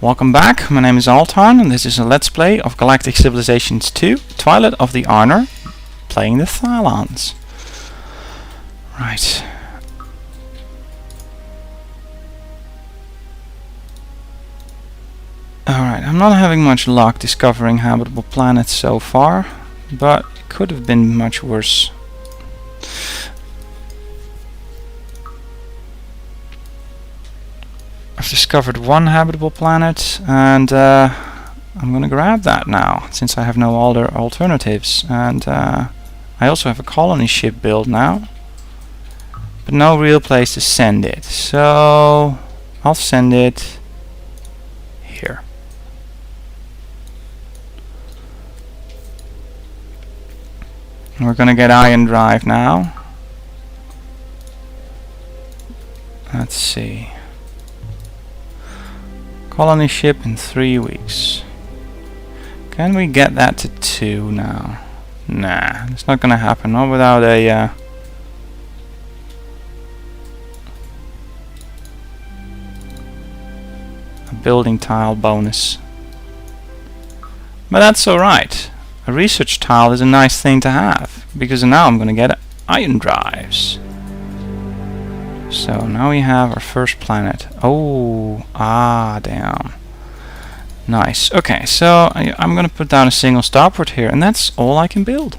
Welcome back, my name is Arnor and this is a Let's Play of Galactic Civilizations 2, Twilight of the Arnor, playing the Thalans. Right. Alright, I'm not having much luck discovering habitable planets so far, but it could have been much worse. I've discovered one habitable planet and I'm gonna grab that now since I have no other alternatives, and I also have a colony ship built now but no real place to send it, so I'll send it here. We're gonna get ion drive now. Let's see. Colony ship in 3 weeks. Can we get that to 2 now? Nah, it's not gonna happen. Not without a building tile bonus. But that's alright. A research tile is a nice thing to have, because now I'm gonna get ion drives. So now we have our first planet. Oh, damn. Nice. Okay, so I'm gonna put down a single starport here, and that's all I can build.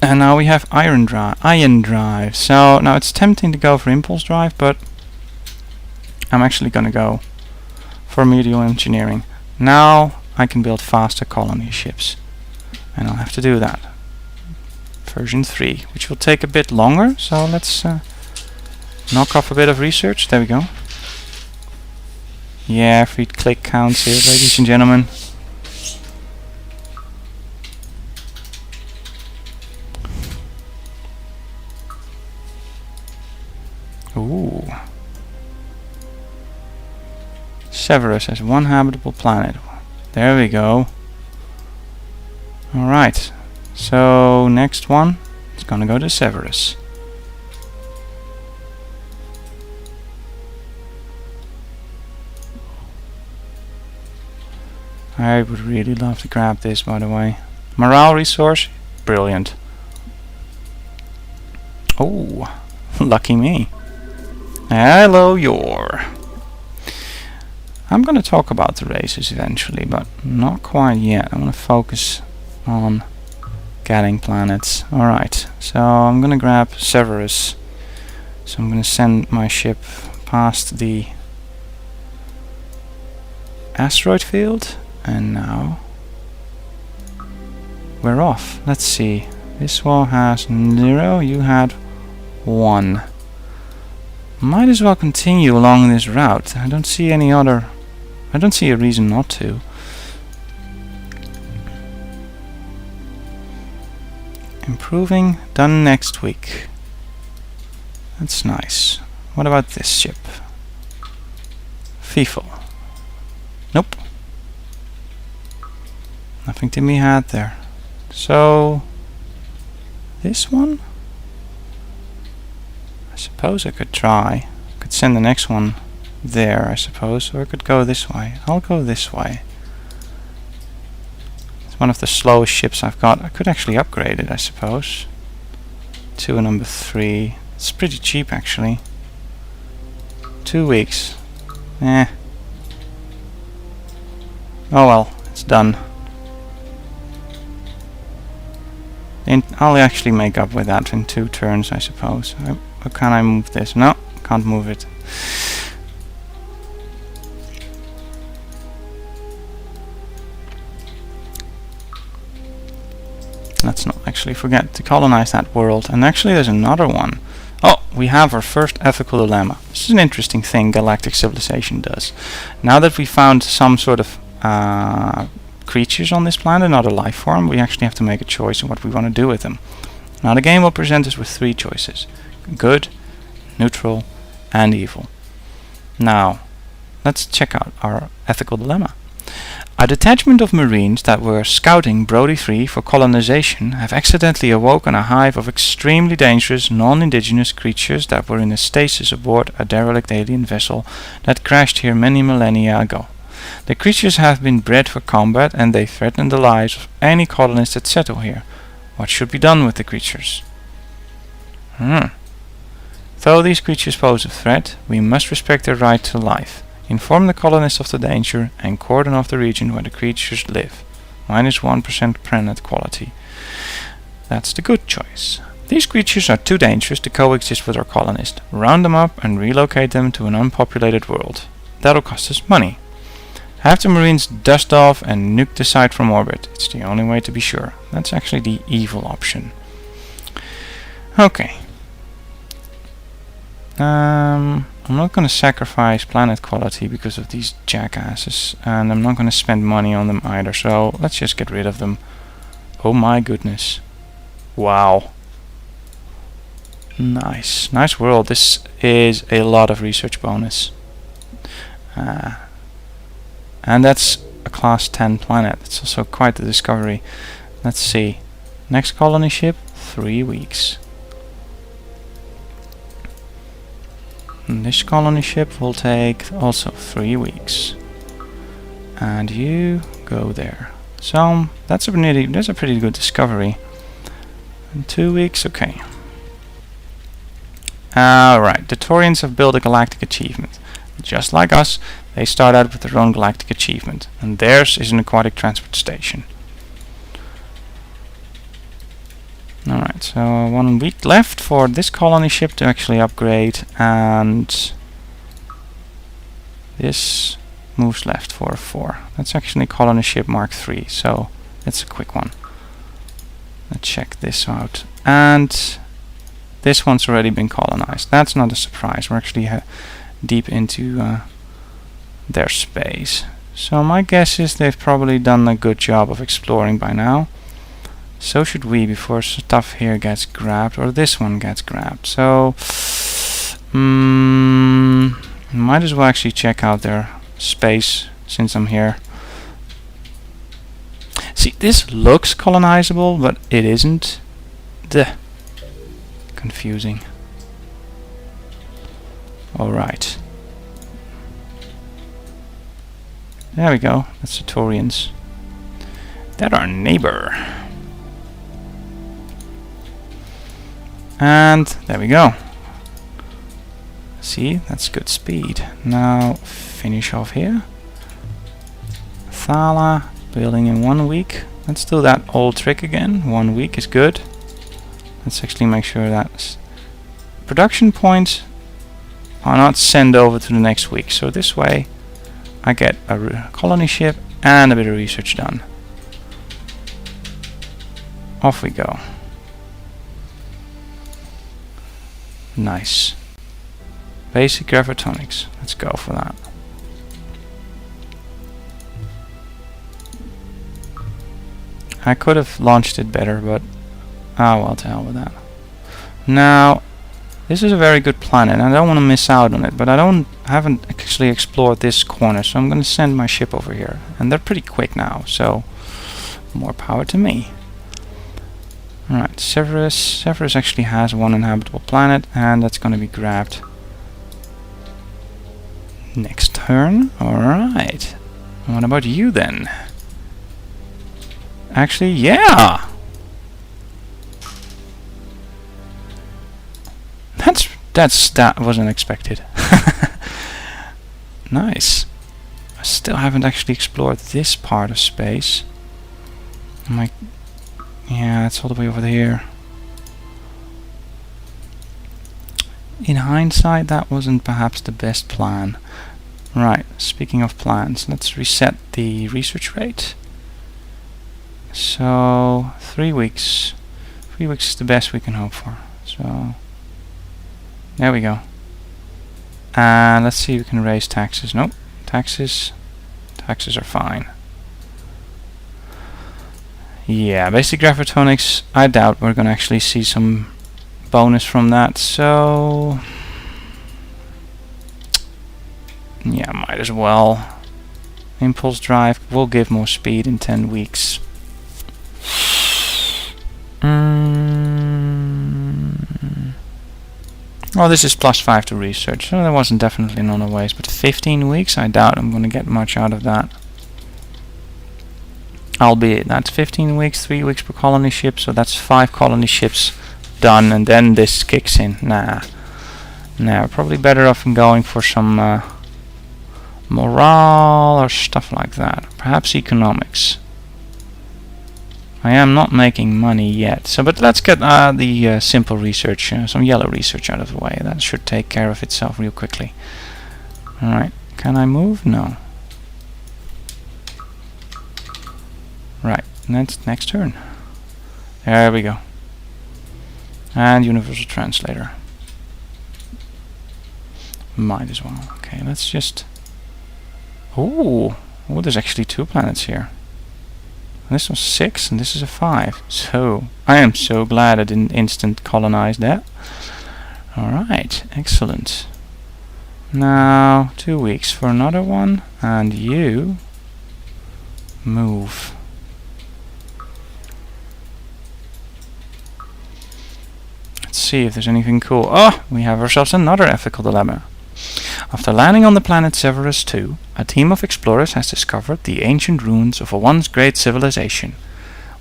And now we have ion drive. So now it's tempting to go for impulse drive, but I'm actually gonna go for medial engineering. Now I can build faster colony ships, and I'll have to do that. Version 3, which will take a bit longer, so let's knock off a bit of research. There we go. Yeah, every click counts here, ladies and gentlemen. Ooh. Severus has one habitable planet. There we go. Alright. So next one is gonna go to Severus. I would really love to grab this, by the way. Morale resource, brilliant. Oh, lucky me. Hello, Yor. I'm gonna talk about the races eventually, but not quite yet. I wanna focus on getting planets. Alright, so I'm gonna grab Severus. So I'm gonna send my ship past the asteroid field, and now we're off. Let's see. This one has 0, you had 1. Might as well continue along this route. I don't see a reason not to. Improving, done next week. That's nice. What about this ship? FIFO. Nope. Nothing to be had there. So this one? I suppose I could try. Could send the next one there, I suppose, or I could go this way. I'll go this way. One of the slowest ships I've got. I could actually upgrade it, I suppose, to a number 3. It's pretty cheap, actually. 2 weeks. Oh well, it's done. I'll actually make up with that in 2 turns, I suppose. How can I move this? No, can't move it. Let's not actually forget to colonize that world. And actually there's another one. Oh, we have our first ethical dilemma. This is an interesting thing Galactic Civilization does. Now that we found some sort of creatures on this planet, another life form, we actually have to make a choice of what we want to do with them. Now the game will present us with 3 choices. Good, neutral, and evil. Now, let's check out our ethical dilemma. A detachment of Marines that were scouting Brody 3 for colonization have accidentally awoken a hive of extremely dangerous non-indigenous creatures that were in a stasis aboard a derelict alien vessel that crashed here many millennia ago. The creatures have been bred for combat and they threaten the lives of any colonists that settle here. What should be done with the creatures? Though these creatures pose a threat, we must respect their right to life. Inform the colonists of the danger and cordon off the region where the creatures live. -1% planet quality. That's the good choice. These creatures are too dangerous to coexist with our colonists. Round them up and relocate them to an unpopulated world. That'll cost us money. Have the Marines dust off and nuke the site from orbit. It's the only way to be sure. That's actually the evil option. Okay. I'm not going to sacrifice planet quality because of these jackasses, and I'm not going to spend money on them either, so let's just get rid of them. Oh my goodness. Wow. Nice. Nice world. This is a lot of research bonus. And that's a class 10 planet. It's also quite the discovery. Let's see. Next colony ship, 3 weeks. And this colony ship will take also 3 weeks. And you go there. So that's a pretty good discovery. In 2 weeks, okay. Alright, the Torians have built a galactic achievement. Just like us, they start out with their own galactic achievement, and theirs is an aquatic transport station. Alright, so 1 week left for this colony ship to actually upgrade, and this moves left for a 4. That's actually colony ship Mark 3, so it's a quick one. Let's check this out. And this one's already been colonized. That's not a surprise. We're actually deep into their space. So my guess is they've probably done a good job of exploring by now. So should we before stuff here gets grabbed, or this one gets grabbed. So might as well actually check out their space since I'm here. See, this looks colonizable, but it isn't. Duh. Confusing. Alright. There we go. That's the Torians. They're our neighbor. And there we go. See, that's good speed. Now finish off here. Thalan building in 1 week. Let's do that old trick again. 1 week is good. Let's actually make sure that production points are not sent over to the next week. So this way I get a colony ship and a bit of research done. Off we go. Nice. Basic gravitonics. Let's go for that. I could have launched it better, but well, to hell with that. Now, this is a very good planet. I don't want to miss out on it, but I haven't actually explored this corner, so I'm going to send my ship over here. And they're pretty quick now, so more power to me. Alright, Severus actually has 1 inhabitable planet, and that's going to be grabbed next turn. Alright. What about you then? Actually, yeah! That wasn't expected. Nice. I still haven't actually explored this part of space. Yeah, it's all the way over here. In hindsight, that wasn't perhaps the best plan. Right, speaking of plans, let's reset the research rate. So, 3 weeks. 3 weeks is the best we can hope for. So, there we go. And let's see if we can raise taxes. Nope, taxes are fine. Yeah, basic gravitonics, I doubt we're gonna actually see some bonus from that, so yeah, might as well. Impulse drive will give more speed in 10 weeks. Well, this is +5 to research, so there wasn't definitely none of ways, but 15 weeks, I doubt I'm going to get much out of that. Albeit, that's 15 weeks, 3 weeks per colony ship, so that's 5 colony ships done, and then this kicks in. Nah, probably better off in going for some morale or stuff like that. Perhaps economics. I am not making money yet, so but let's get the simple research, some yellow research out of the way. That should take care of itself real quickly. Alright, can I move? No. Right, next turn. There we go. And universal translator. Might as well. Okay, let's just... Ooh, there's actually 2 planets here. This was 6 and this is a 5. So, I am so glad I didn't instant colonize that. Alright, excellent. Now, 2 weeks for another one. And you... move. Let's see if there's anything cool. Oh, we have ourselves another ethical dilemma. After landing on the planet Severus II, a team of explorers has discovered the ancient ruins of a once great civilization.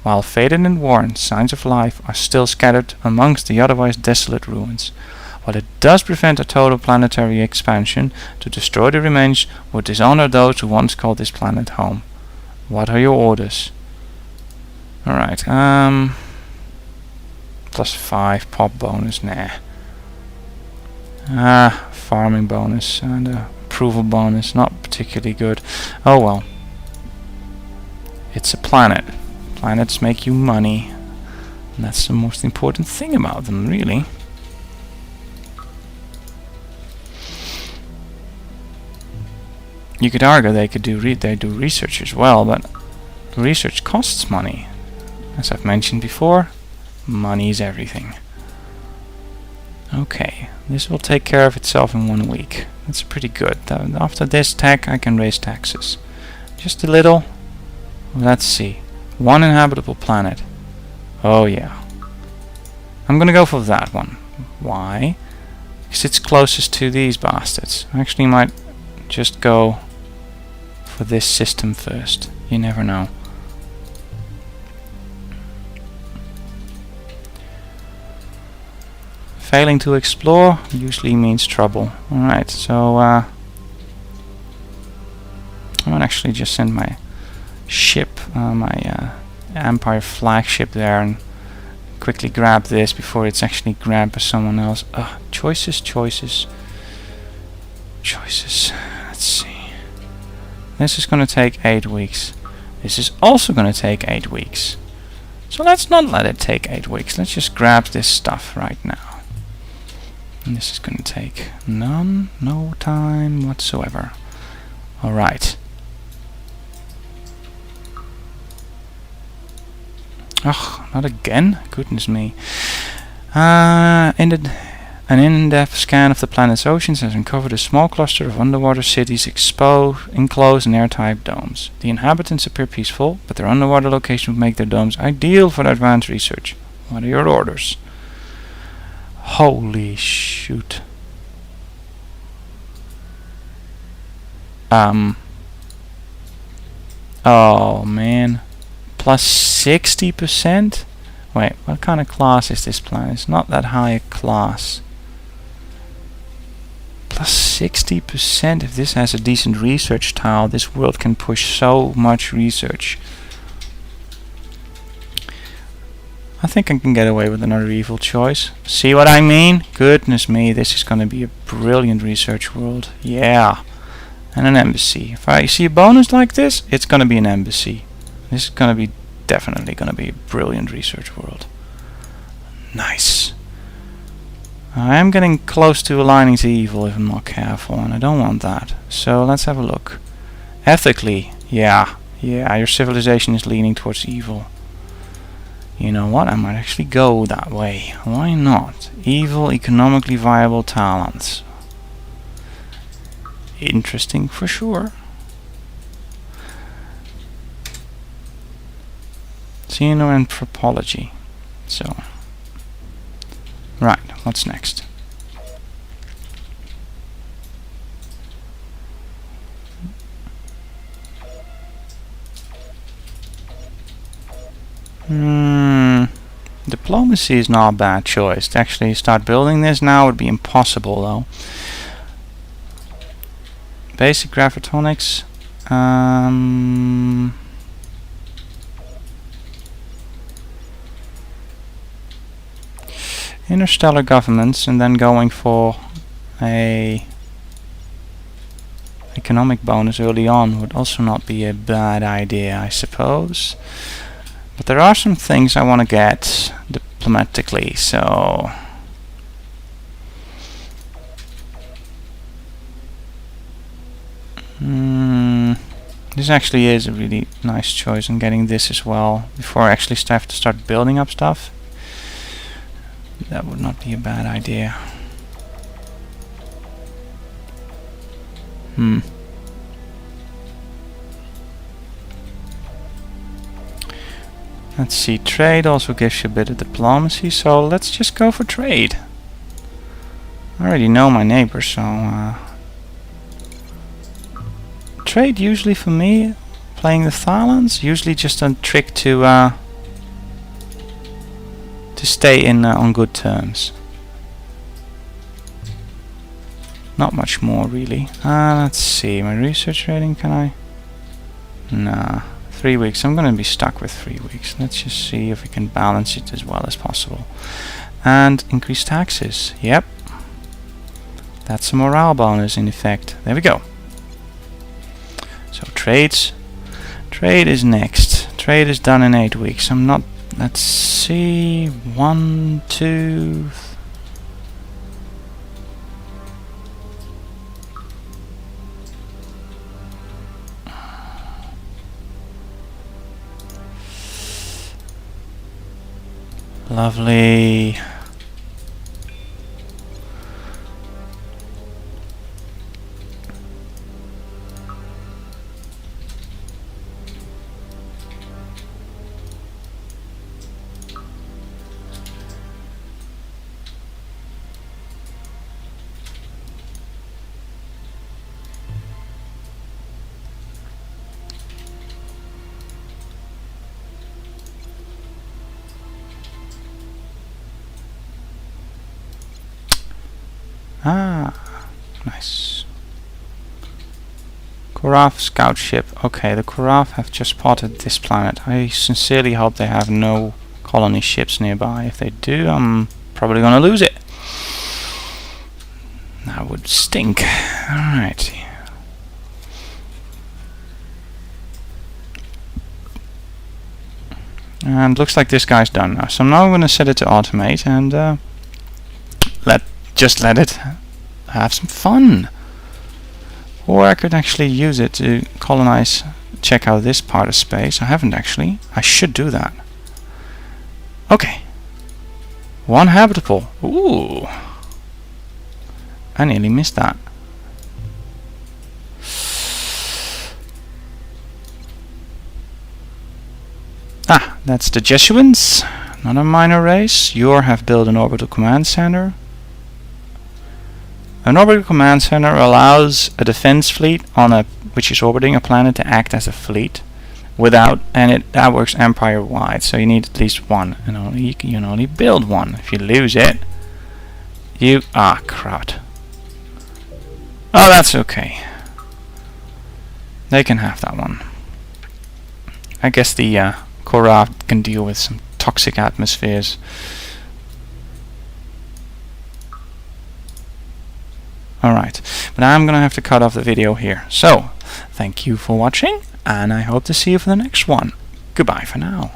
While faded and worn, signs of life are still scattered amongst the otherwise desolate ruins. While it does prevent a total planetary expansion, to destroy the remains would dishonor those who once called this planet home. What are your orders? Alright, +5 pop bonus, nah. Farming bonus and approval bonus, not particularly good. Oh well. It's a planet. Planets make you money. And that's the most important thing about them, really. You could argue they do research as well, but research costs money. As I've mentioned before, money is everything. Okay, this will take care of itself in 1 week. That's pretty good. After this tech, I can raise taxes. Just a little. Let's see. 1 inhabitable planet. Oh yeah. I'm gonna go for that one. Why? Because it's closest to these bastards. I actually might just go for this system first. You never know. Failing to explore usually means trouble. Alright, so I might actually just send my ship, my Empire flagship there, and quickly grab this before it's actually grabbed by someone else. Choices. Let's see. This is going to take 8 weeks. This is also going to take 8 weeks. So let's not let it take 8 weeks. Let's just grab this stuff right now. And this is going to take no time whatsoever. Alright. Ugh, not again? Goodness me. An in-depth scan of the planet's oceans has uncovered a small cluster of underwater cities enclosed in airtight domes. The inhabitants appear peaceful, but their underwater location would make their domes ideal for advanced research. What are your orders? Holy shoot. Oh man. +60%? Wait, what kind of class is this planet? It's not that high a class. +60%. If this has a decent research tile, this world can push so much research. I think I can get away with another evil choice. See what I mean? Goodness me, this is going to be a brilliant research world. Yeah. And an embassy. If I see a bonus like this, it's going to be an embassy. This is going to be definitely going to be a brilliant research world. Nice. I am getting close to aligning to evil if I'm not careful, and I don't want that. So let's have a look. Ethically, yeah, your civilization is leaning towards evil. You know what, I might actually go that way. Why not? Evil, economically viable talents. Interesting for sure. Genoanthropology. So, right, what's next? Diplomacy is not a bad choice. To actually start building this now would be impossible though. Basic gravitonics. Interstellar governments, and then going for a economic bonus early on would also not be a bad idea, I suppose. But there are some things I want to get diplomatically, so this actually is a really nice choice on getting this as well before I actually have to start building up stuff. That would not be a bad idea. Let's see, trade also gives you a bit of diplomacy, so let's just go for trade. I already know my neighbors, so trade usually for me, playing the Thalans, usually just a trick to stay in on good terms. Not much more really. Let's see, my research rating, can I? Nah, 3 weeks. I'm gonna be stuck with 3 weeks. Let's just see if we can balance it as well as possible. And increase taxes. Yep. That's a morale bonus in effect. There we go. So trades. Trade is next. Trade is done in 8 weeks. I'm not. Let's see. 1, 2. Lovely. Nice. Korath scout ship. Okay, the Korath have just spotted this planet. I sincerely hope they have no colony ships nearby. If they do, I'm probably gonna lose it. That would stink. Alright. And looks like this guy's done now. So now I'm gonna set it to automate and just let it have some fun. Or I could actually use it to colonize, check out this part of space. I haven't actually. I should do that. Okay. 1 habitable. Ooh. I nearly missed that. Ah, that's the Jesuits. Not a minor race. You have built an orbital command center. An orbital command center allows a defense fleet which is orbiting a planet to act as a fleet without, and that works empire wide. So you need at least one, and you can only build one. If you lose it, crud. Oh, that's okay. They can have that one. I guess the Korath can deal with some toxic atmospheres. Alright, but I'm gonna have to cut off the video here. So, thank you for watching, and I hope to see you for the next one. Goodbye for now.